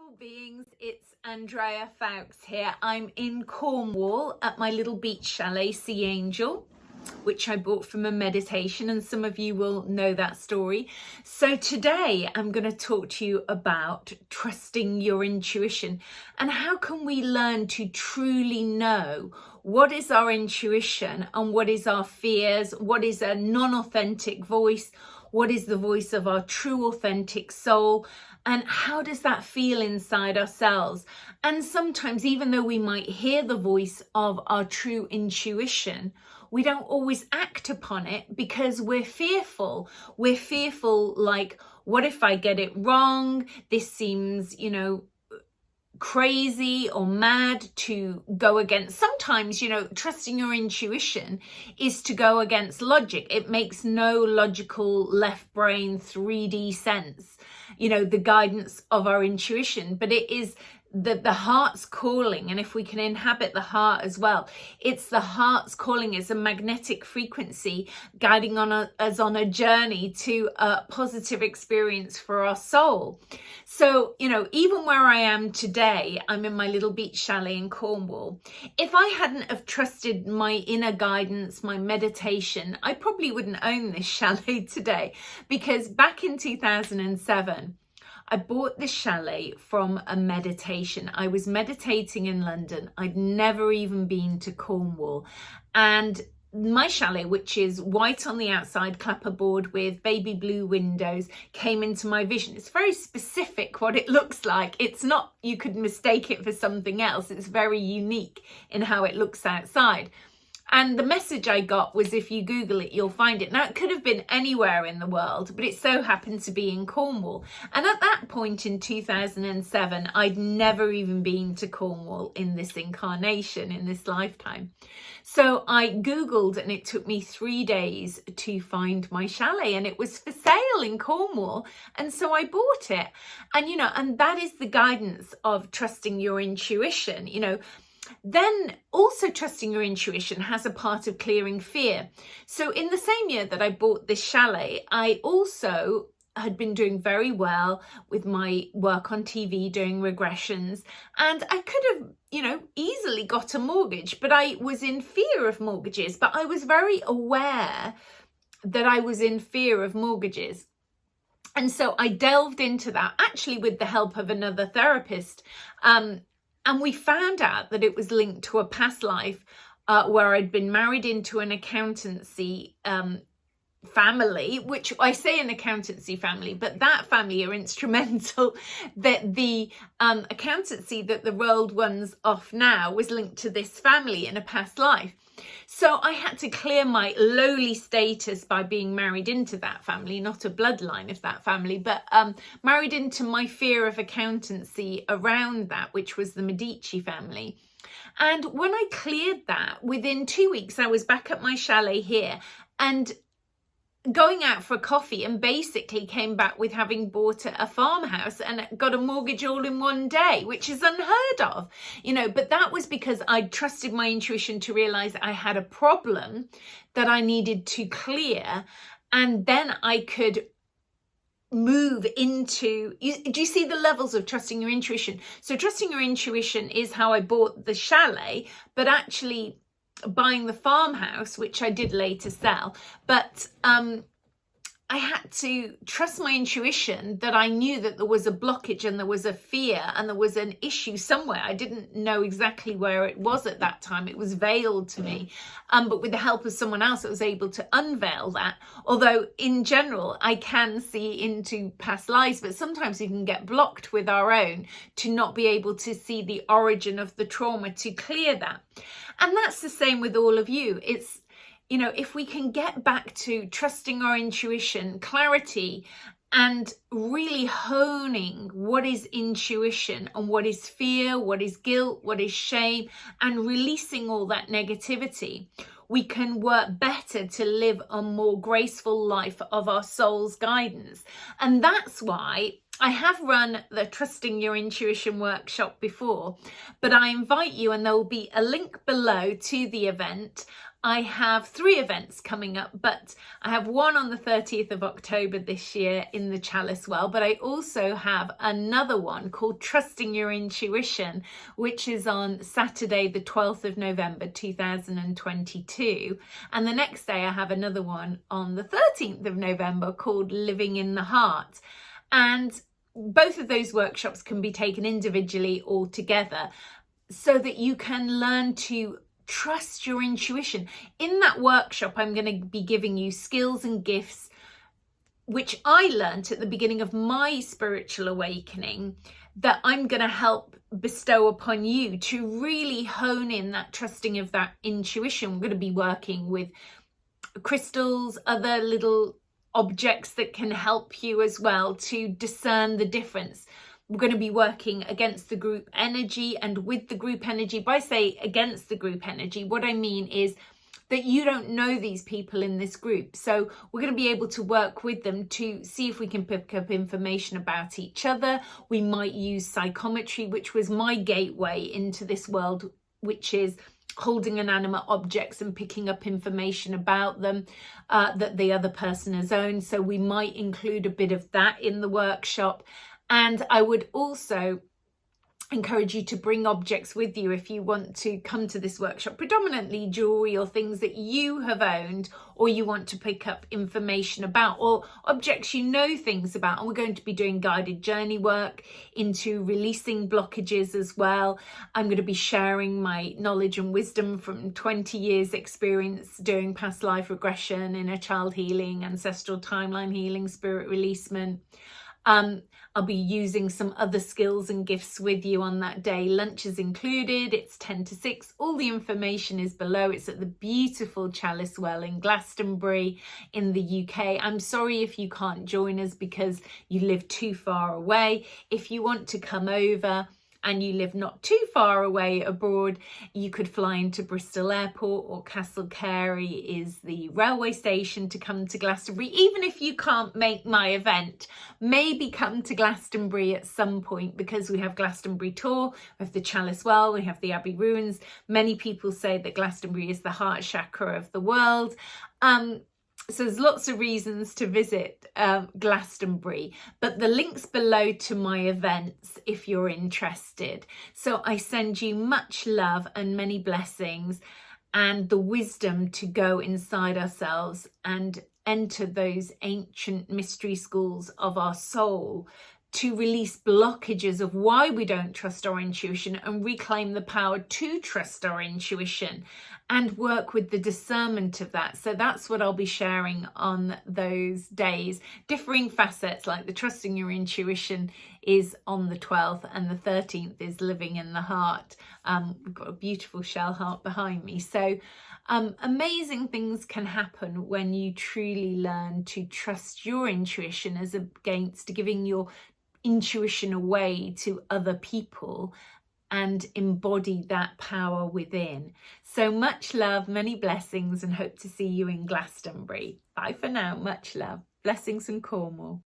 Beautiful beings, it's Andrea Foulkes here. I'm in Cornwall at my little beach chalet, Sea Angel, which I bought from a meditation, and some of you will know that story. So today I'm going to talk to you about trusting your intuition and how can we learn to truly know what is our intuition and what is our fears, what is a non-authentic voice, what is the voice of our true authentic soul, and how does that feel inside ourselves. And sometimes, even though we might hear the voice of our true intuition, we don't always act upon it because we're fearful. We're fearful, like, what if I get it wrong? This seems, crazy or mad to go against. Sometimes, trusting your intuition is to go against logic. It makes no logical left brain 3D sense, the guidance of our intuition, but it is the heart's calling. And if we can inhabit the heart as well, it's the heart's calling. It's a magnetic frequency guiding us on a journey to a positive experience for our soul. So, even where I am today, I'm in my little beach chalet in Cornwall. If I hadn't have trusted my inner guidance, my meditation, I probably wouldn't own this chalet today, because back in 2007, I bought this chalet from a meditation. I was meditating in London. I'd never even been to Cornwall. And my chalet, which is white on the outside, clapperboard with baby blue windows, came into my vision. It's very specific what it looks like. It's not, you could mistake it for something else. It's very unique in how it looks outside. And the message I got was, if you Google it, you'll find it. Now, it could have been anywhere in the world, but it so happened to be in Cornwall. And at that point in 2007, I'd never even been to Cornwall in this incarnation, in this lifetime. So I Googled, and it took me 3 days to find my chalet, and it was for sale in Cornwall. And so I bought it. And, and that is the guidance of trusting your intuition, Then also trusting your intuition has a part of clearing fear. So in the same year that I bought this chalet, I also had been doing very well with my work on TV, doing regressions, and I could have, easily got a mortgage, but I was in fear of mortgages. But I was very aware that I was in fear of mortgages. And so I delved into that, actually with the help of another therapist. And we found out that it was linked to a past life where I'd been married into an accountancy family, which I say an accountancy family, but that family are instrumental that the accountancy that the world runs off now was linked to this family in a past life. So I had to clear my lowly status by being married into that family, not a bloodline of that family, but married into my fear of accountancy around that, which was the Medici family. And when I cleared that, within 2 weeks, I was back at my chalet here and going out for a coffee, and basically came back with having bought a farmhouse and got a mortgage all in one day, which is unheard of, but that was because I trusted my intuition to realize I had a problem that I needed to clear, and then I could move into, do you see the levels of trusting your intuition? So trusting your intuition is how I bought the chalet, but actually buying the farmhouse, which I did later sell, but I had to trust my intuition that I knew that there was a blockage and there was a fear and there was an issue somewhere. I didn't know exactly where it was at that time. It was veiled to me. But with the help of someone else, I was able to unveil that. Although in general, I can see into past lives, but sometimes we can get blocked with our own to not be able to see the origin of the trauma to clear that. And that's the same with all of you. It's, if we can get back to trusting our intuition, clarity, and really honing what is intuition and what is fear, what is guilt, what is shame, and releasing all that negativity, we can work better to live a more graceful life of our soul's guidance. And that's why I have run the Trusting Your Intuition workshop before, but I invite you, and there will be a link below to the event. I have 3 events coming up, but I have one on the 30th of October this year in the Chalice Well, but I also have another one called Trusting Your Intuition, which is on Saturday, the 12th of November, 2022. And the next day I have another one on the 13th of November called Living in the Heart. And both of those workshops can be taken individually or together so that you can learn to trust your intuition. In that workshop, I'm going to be giving you skills and gifts which I learned at the beginning of my spiritual awakening that I'm going to help bestow upon you to really hone in that trusting of that intuition. We're going to be working with crystals, other little objects that can help you as well to discern the difference. We're going to be working against the group energy and with the group energy. By say against the group energy, what I mean is that you don't know these people in this group. So we're going to be able to work with them to see if we can pick up information about each other. We might use psychometry, which was my gateway into this world, which is holding inanimate objects and picking up information about them that the other person has owned. So we might include a bit of that in the workshop. And I would also encourage you to bring objects with you if you want to come to this workshop, predominantly jewelry or things that you have owned or you want to pick up information about, or objects you know things about. And we're going to be doing guided journey work into releasing blockages as well. I'm going to be sharing my knowledge and wisdom from 20 years experience doing past life regression, inner child healing, ancestral timeline healing, spirit releasement. I'll be using some other skills and gifts with you on that day. Lunch is included. It's 10 to 6. All the information is below. It's at the beautiful Chalice Well in Glastonbury in the UK. I'm sorry if you can't join us because you live too far away. If you want to come over and you live not too far away abroad, you could fly into Bristol Airport, or Castle Carey is the railway station to come to Glastonbury. Even if you can't make my event, maybe come to Glastonbury at some point, because we have Glastonbury Tour, we have the Chalice Well, we have the Abbey Ruins. Many people say that Glastonbury is the heart chakra of the world. So there's lots of reasons to visit Glastonbury, but the link's below to my events if you're interested. So I send you much love and many blessings and the wisdom to go inside ourselves and enter those ancient mystery schools of our soul to release blockages of why we don't trust our intuition and reclaim the power to trust our intuition and work with the discernment of that. So that's what I'll be sharing on those days. Differing facets, like the trusting your intuition is on the 12th and the 13th is living in the heart. We've got a beautiful shell heart behind me. So amazing things can happen when you truly learn to trust your intuition as against giving your intuition away to other people and embody that power within. So much love, many blessings, and hope to see you in Glastonbury. Bye for now. Much love. Blessings from Cornwall.